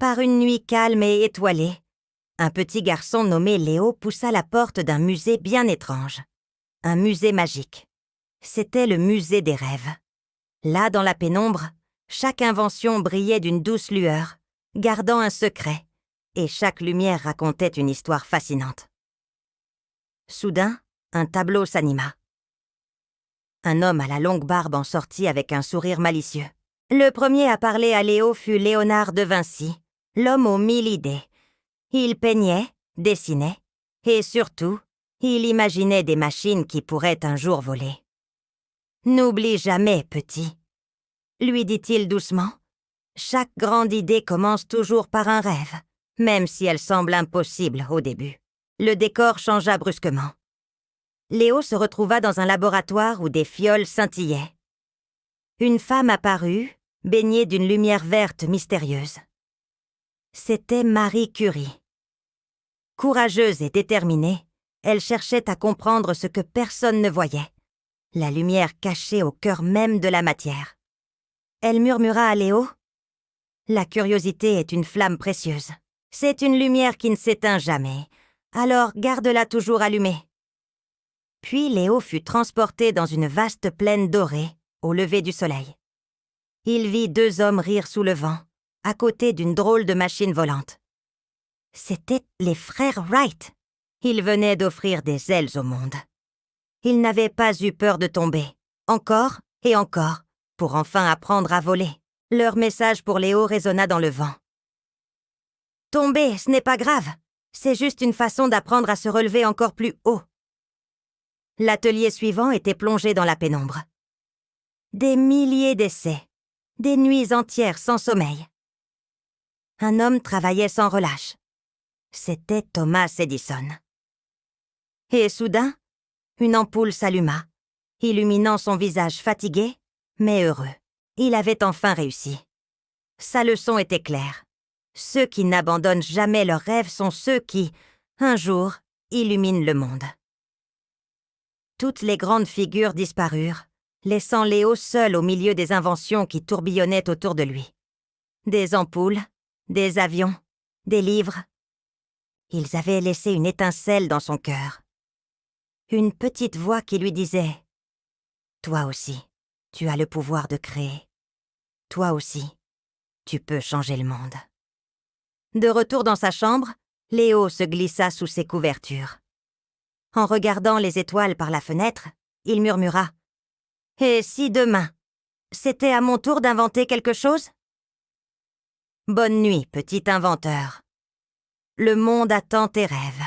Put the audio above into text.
Par une nuit calme et étoilée, un petit garçon nommé Léo poussa la porte d'un musée bien étrange. Un musée magique. C'était le musée des rêves. Là, dans la pénombre, chaque invention brillait d'une douce lueur, gardant un secret, et chaque lumière racontait une histoire fascinante. Soudain, un tableau s'anima. Un homme à la longue barbe en sortit avec un sourire malicieux. Le premier à parler à Léo fut Léonard de Vinci, l'homme aux 1000 idées. Il peignait, dessinait, et surtout, il imaginait des machines qui pourraient un jour voler. « N'oublie jamais, petit, » lui dit-il doucement. « Chaque grande idée commence toujours par un rêve, même si elle semble impossible au début. » Le décor changea brusquement. Léo se retrouva dans un laboratoire où des fioles scintillaient. Une femme apparut, baignée d'une lumière verte mystérieuse. C'était Marie Curie. Courageuse et déterminée, elle cherchait à comprendre ce que personne ne voyait, la lumière cachée au cœur même de la matière. Elle murmura à Léo : « La curiosité est une flamme précieuse. C'est une lumière qui ne s'éteint jamais, alors garde-la toujours allumée. » Puis Léo fut transporté dans une vaste plaine dorée, au lever du soleil. Il vit 2 hommes rire sous le vent, à côté d'une drôle de machine volante. C'étaient les frères Wright. Ils venaient d'offrir des ailes au monde. Ils n'avaient pas eu peur de tomber, encore et encore, pour enfin apprendre à voler. Leur message pour Léo résonna dans le vent. « Tomber, ce n'est pas grave. C'est juste une façon d'apprendre à se relever encore plus haut. » L'atelier suivant était plongé dans la pénombre. Des milliers d'essais, des nuits entières sans sommeil. Un homme travaillait sans relâche. C'était Thomas Edison. Et soudain, une ampoule s'alluma, illuminant son visage fatigué, mais heureux. Il avait enfin réussi. Sa leçon était claire. Ceux qui n'abandonnent jamais leurs rêves sont ceux qui, un jour, illuminent le monde. Toutes les grandes figures disparurent, laissant Léo seul au milieu des inventions qui tourbillonnaient autour de lui. Des ampoules, des avions, des livres. Ils avaient laissé une étincelle dans son cœur. Une petite voix qui lui disait « Toi aussi, tu as le pouvoir de créer. Toi aussi, tu peux changer le monde. » De retour dans sa chambre, Léo se glissa sous ses couvertures. En regardant les étoiles par la fenêtre, il murmura « Et si demain, c'était à mon tour d'inventer quelque chose ? » Bonne nuit, petit inventeur. Le monde attend tes rêves.